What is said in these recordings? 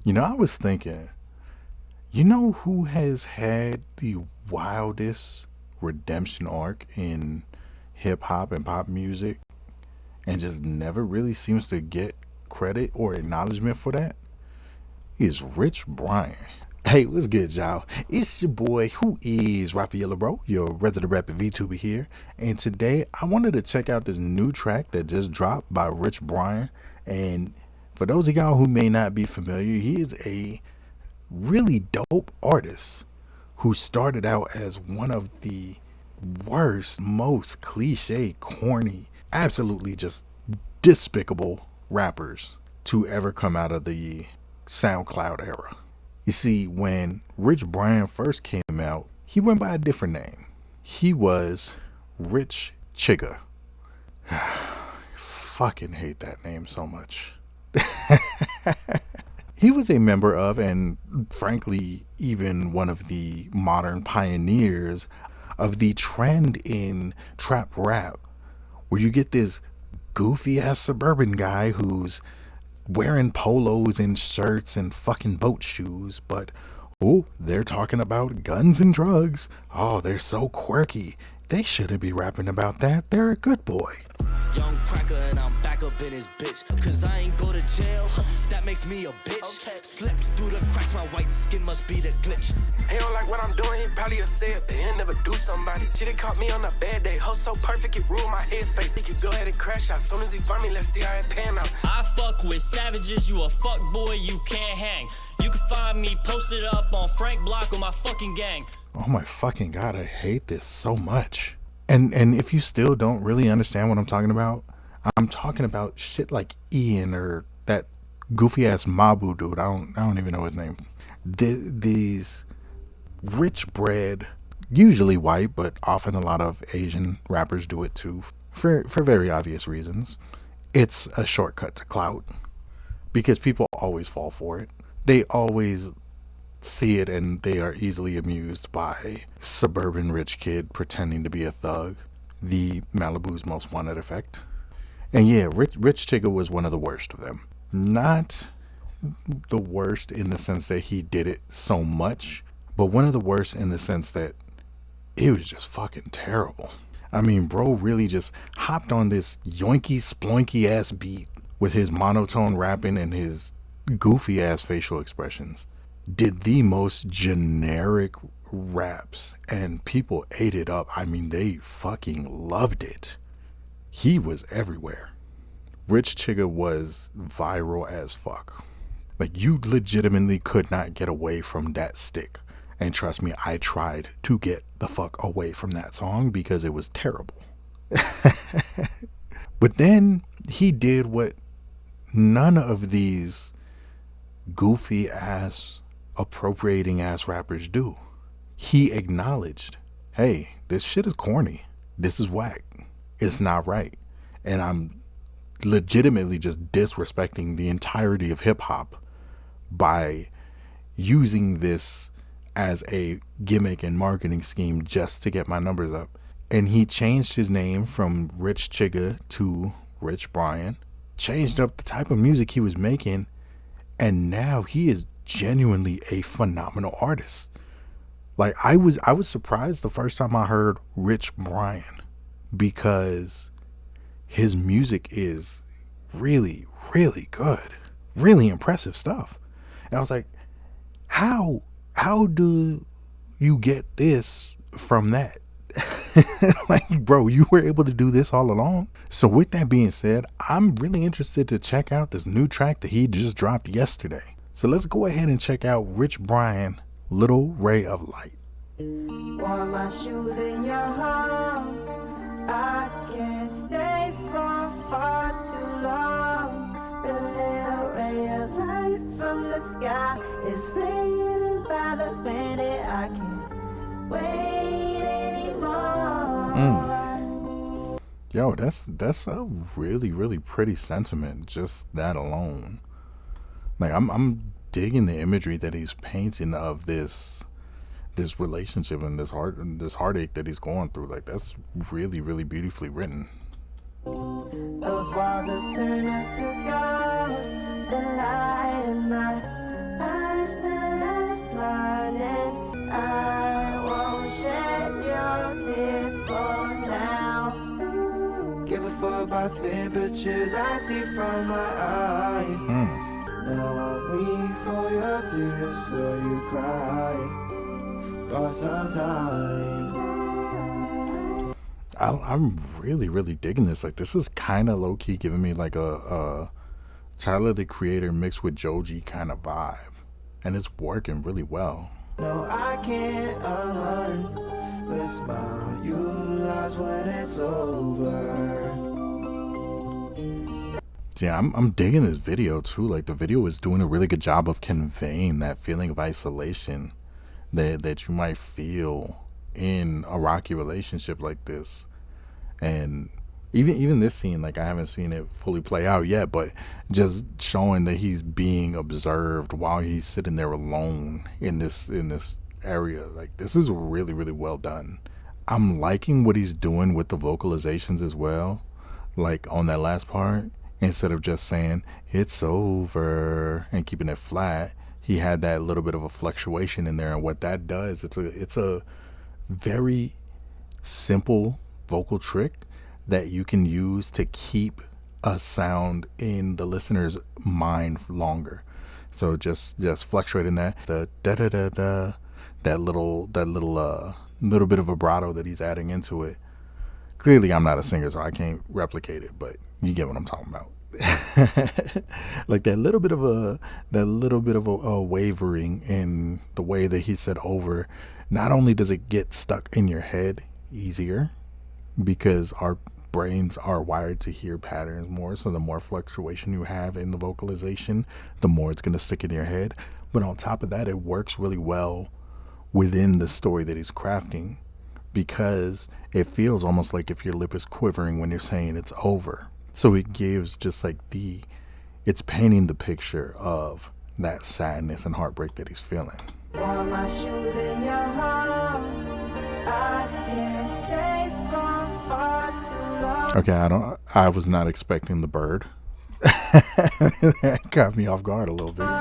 I was thinking, you know who has had the wildest redemption arc in hip hop and pop music and just never really seems to get credit or acknowledgement for that? Is Rich Brian. Hey, what's good, y'all? It's your boy, who is Raphael Leraux, your resident rapper VTuber here. And today I wanted to check out this new track that just dropped by Rich Brian. And for those of y'all who may not be familiar, he is a really dope artist who started out as one of the worst, most cliche, corny, absolutely just despicable rappers to ever come out of the SoundCloud era. You see, when Rich Brian first came out, he went by a different name. He was Rich Chigga. Fucking hate that name so much. He was a member of, and frankly, even one of the modern pioneers of the trend in trap rap, where you get this goofy ass suburban guy who's wearing polos and shirts and fucking boat shoes, but oh, they're talking about guns and drugs. Oh, they're so quirky. They shouldn't be rapping about that. They're a good boy. Young cracker and I'm back up in his bitch. Cause I ain't go to jail, that makes me a bitch. Okay. Slipped through the cracks, my white skin must be the glitch. He don't like what I'm doing, he probably a say it, but he'll never do somebody. She done caught me on a bad day, hoe so perfect it ruined my headspace. He could go ahead and crash out, soon as he find me, let's see how it pan out. I fuck with savages, you a fuck boy, you can't hang. You can find me posted up on Frank Block with my fucking gang. Oh my fucking god, I hate this so much. And if you still don't really understand what I'm talking about, I'm talking about shit like Ian or that goofy ass Mabu dude. I don't even know his name. These rich bred, usually white, but often a lot of Asian rappers do it too, for very obvious reasons. It's a shortcut to clout because people always fall for it. They always see it and they are easily amused by suburban rich kid pretending to be a thug, the Malibu's most wanted effect. And yeah, Rich Chigga was one of the worst of them. Not the worst in the sense that he did it so much, but one of the worst in the sense that it was just fucking terrible. I mean, bro really just hopped on this yoinky sploinky ass beat with his monotone rapping and his goofy ass facial expressions. Did the most generic raps and people ate it up. I mean, they fucking loved it. He was everywhere. Rich Chigga was viral as fuck. Like, you legitimately could not get away from that stick. And trust me, I tried to get the fuck away from that song because it was terrible. But then he did what none of these goofy ass, appropriating ass rappers do. He acknowledged, hey, this shit is corny. This is whack. It's not right. And I'm legitimately just disrespecting the entirety of hip hop by using this as a gimmick and marketing scheme just to get my numbers up. And he changed his name from Rich Chigga to Rich Brian, changed up the type of music he was making, and now he is genuinely a phenomenal artist. Like, I was surprised the first time I heard Rich Brian because his music is really, really good, really impressive stuff. And I was like, how do you get this from that? Like, bro, you were able to do this all along. So with that being said, I'm really interested to check out this new track that he just dropped yesterday. So let's go ahead and check out Rich Brian, Little Ray of Light. Wore my shoes in your home. I can't stay far too long. The little ray of light from the sky is fading by the minute. I can't wait anymore. Yo, that's a really, really pretty sentiment, just that alone. Like, I'm digging the imagery that he's painting of this relationship and this heartache that he's going through. Like, that's really, really beautifully written. Those walls just turn us to ghosts. The light in my my temperatures I see from my eyes. Now I'm weak for your tears, so you cry. For some time. I'm really digging this. Like, this is kind of low-key giving me like a Tyler the Creator mixed with Joji kind of vibe, and it's working really well. No, I can't unlearn the smile you lost when it's over. Yeah, I'm digging this video too. Like, the video is doing a really good job of conveying that feeling of isolation that you might feel in a rocky relationship like this. And even this scene, like, I haven't seen it fully play out yet, but just showing that he's being observed while he's sitting there alone in this area. Like, this is really well done. I'm liking what he's doing with the vocalizations as well. Like, on that last part, instead of just saying it's over and keeping it flat, he had that little bit of a fluctuation in there. And what that does, it's a very simple vocal trick that you can use to keep a sound in the listener's mind longer. So just fluctuating that, the da da da da, that little bit of vibrato that he's adding into it. Clearly, I'm not a singer, so I can't replicate it, but you get what I'm talking about. Like that little bit of a wavering in the way that he said over. Not only does it get stuck in your head easier, because our brains are wired to hear patterns more, so the more fluctuation you have in the vocalization, the more it's going to stick in your head. But on top of that, it works really well within the story that he's crafting, because it feels almost like if your lip is quivering when you're saying it's over. So it gives just like it's painting the picture of that sadness and heartbreak that he's feeling. Wore my shoes in your home. I can't stay far too long. Okay, I was not expecting the bird. That caught me off guard a little bit. The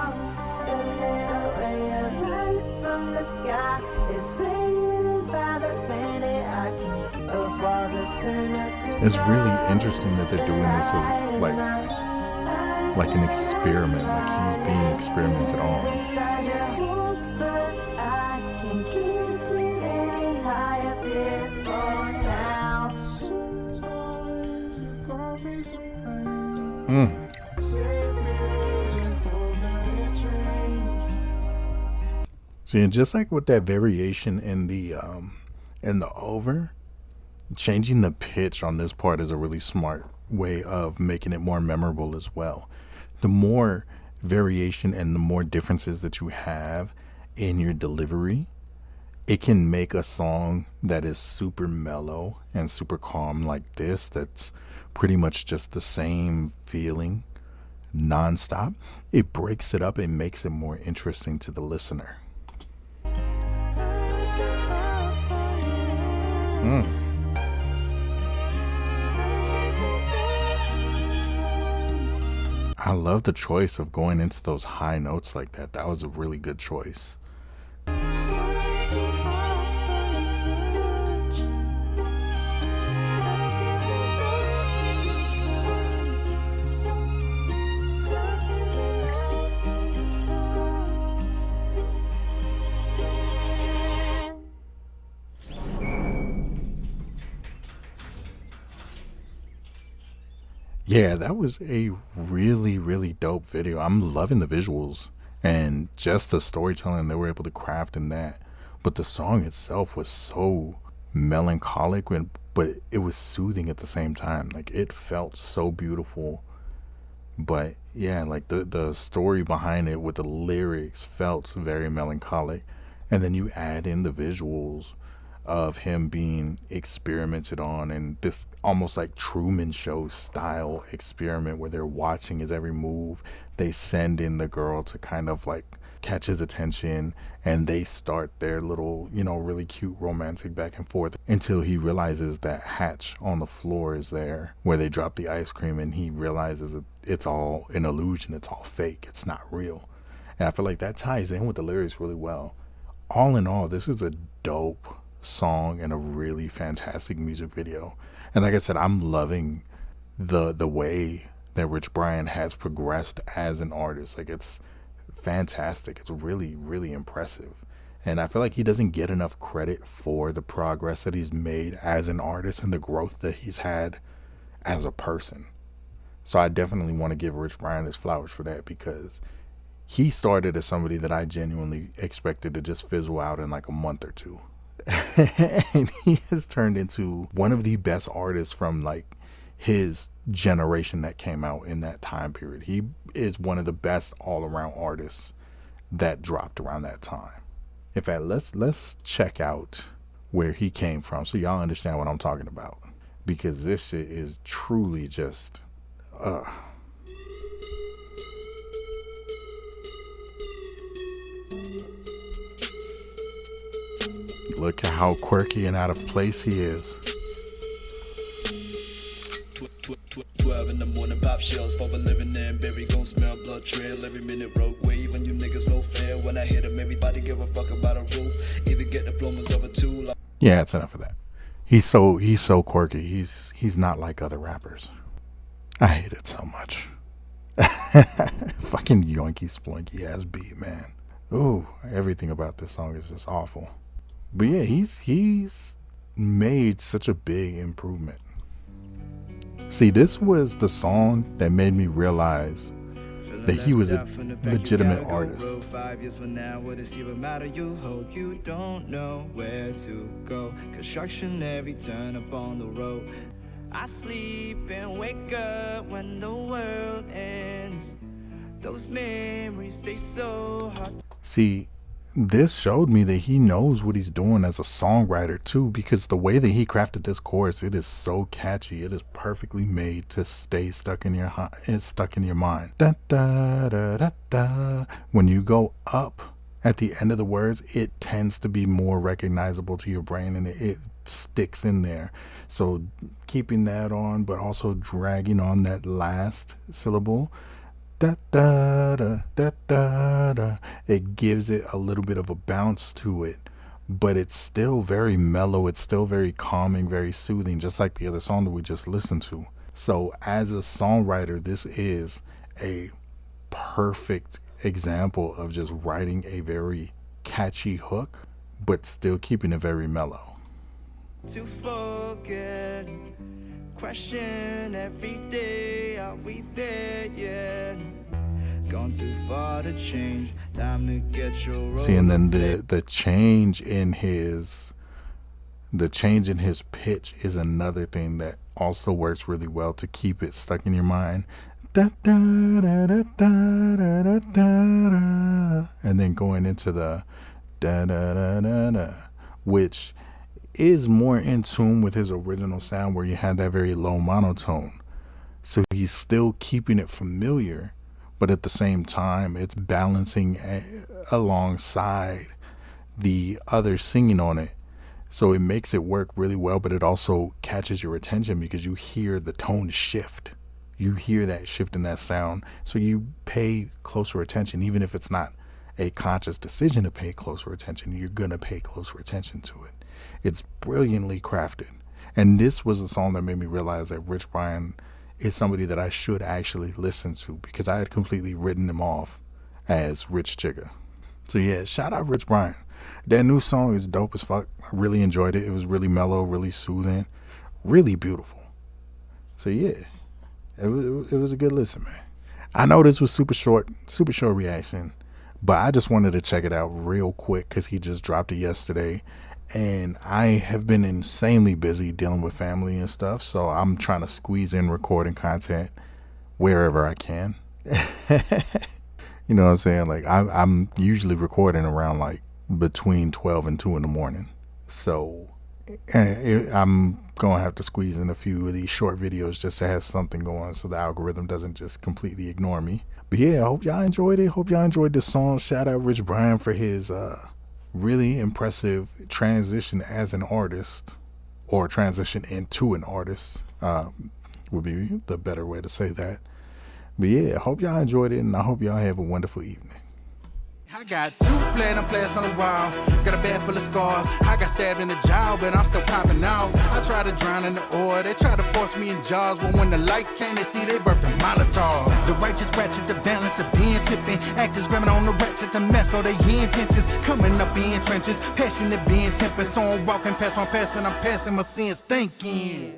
little ray of light from the sky is fading by the minute. I can't. Those walls just turn us to It's really interesting that they're doing this as like an experiment, like he's being experimented on. inside your hopes, but I can't keep it any higher. This for now. See, and just like with that variation in the over, changing the pitch on this part is a really smart way of making it more memorable as well. The more variation and the more differences that you have in your delivery, it can make a song that is super mellow and super calm like this, that's pretty much just the same feeling nonstop. It breaks it up and makes it more interesting to the listener. I love the choice of going into those high notes like that. That was a really good choice. Yeah, that was a really dope video. I'm loving the visuals and just the storytelling they were able to craft in that. But the song itself was so melancholic, but it was soothing at the same time. Like, it felt so beautiful. But yeah, like the story behind it with the lyrics felt very melancholic. And then you add in the visuals of him being experimented on, and this almost like Truman Show style experiment where they're watching his every move. They send in the girl to kind of like catch his attention, and they start their little, really cute romantic back and forth until he realizes that hatch on the floor is there where they drop the ice cream, and he realizes that it's all an illusion, it's all fake, it's not real. And I feel like that ties in with the lyrics really well. All in all, this is a dope song and a really fantastic music video. And like I said, I'm loving the way that Rich Brian has progressed as an artist. Like, it's fantastic. It's really, really impressive. And I feel like he doesn't get enough credit for the progress that he's made as an artist and the growth that he's had as a person. So I definitely want to give Rich Brian his flowers for that, because he started as somebody that I genuinely expected to just fizzle out in like a month or two. And he has turned into one of the best artists from like his generation that came out in that time period. He is one of the best all around artists that dropped around that time. In fact, let's check out where he came from so y'all understand what I'm talking about, because this shit is truly just look at how quirky and out of place he is. 12 in the morning, pop shells for a living and berry gon' smell blood trail every minute, rogue wave, and you niggas no fair. When I hit them, everybody give a fuck about a rule. Either get diplomas of a tool. Yeah, that's enough of that. He's so quirky. He's not like other rappers. I hate it so much. Fucking yoinky splinky ass beat, man. Ooh, everything about this song is just awful. But yeah, he's made such a big improvement. See, this was the song that made me realize that he was a legitimate artist. 5 years from now, what does even matter? You hope you don't know where to go. Construction every turn up on the road. I sleep and wake up when the world ends. Those memories, they so hard. See, this showed me that he knows what he's doing as a songwriter too, because the way that he crafted this chorus, it is so catchy. It is perfectly made to stay stuck in your mind. Da, da, da, da, da. When you go up at the end of the words, it tends to be more recognizable to your brain, and it sticks in there. So keeping that on, but also dragging on that last syllable, da, da, da, da, da, da. It gives it a little bit of a bounce to it, but it's still very mellow. It's still very calming, very soothing, just like the other song that we just listened to. So as a songwriter, this is a perfect example of just writing a very catchy hook, but still keeping it very mellow. To forget, question every day, are we there yet? Gone too far to change, time to get your role. See, and then the change in his pitch is another thing that also works really well to keep it stuck in your mind. Da, da, da, da, da, da, da, da. And then going into the da, da, da, da, da, which is more in tune with his original sound, where you had that very low monotone. So he's still keeping it familiar, but at the same time, it's balancing alongside the other singing on it. So it makes it work really well, but it also catches your attention because you hear the tone shift. You hear that shift in that sound. So you pay closer attention, even if it's not a conscious decision to pay closer attention, you're going to pay closer attention to it. It's brilliantly crafted. And this was the song that made me realize that Rich Brian is somebody that I should actually listen to, because I had completely written him off as Rich Chigga. So yeah, shout out Rich Brian. That new song is dope as fuck. I really enjoyed it. It was really mellow, really soothing, really beautiful. So yeah, it was a good listen, man. I know this was super short reaction, but I just wanted to check it out real quick because he just dropped it yesterday. And I have been insanely busy dealing with family and stuff, so I'm trying to squeeze in recording content wherever I can. You know what I'm saying? Like, I'm usually recording around like between 12 and 2 in the morning. So I'm going to have to squeeze in a few of these short videos just to have something going so the algorithm doesn't just completely ignore me. But yeah, I hope y'all enjoyed it. Hope y'all enjoyed this song. Shout out Rich Brian for his really impressive transition as an artist, or transition into an artist, would be the better way to say that. But yeah, I hope y'all enjoyed it, and I hope y'all have a wonderful evening. How I got 2 platinum plaques on the wall. Got a bag full of scars. I got stabbed in the jaw, but I'm still popping out. I tried to drown in the oil. They tried to force me in jaws, but when the light came, they see they birthed a Molotov. The righteous ratchet, the balance of being tipping. Actors grabbing on the ratchet to mess though they intentions. Coming up in trenches, passionate being tempered. So I'm walking past my past and I'm passing my sins thinking.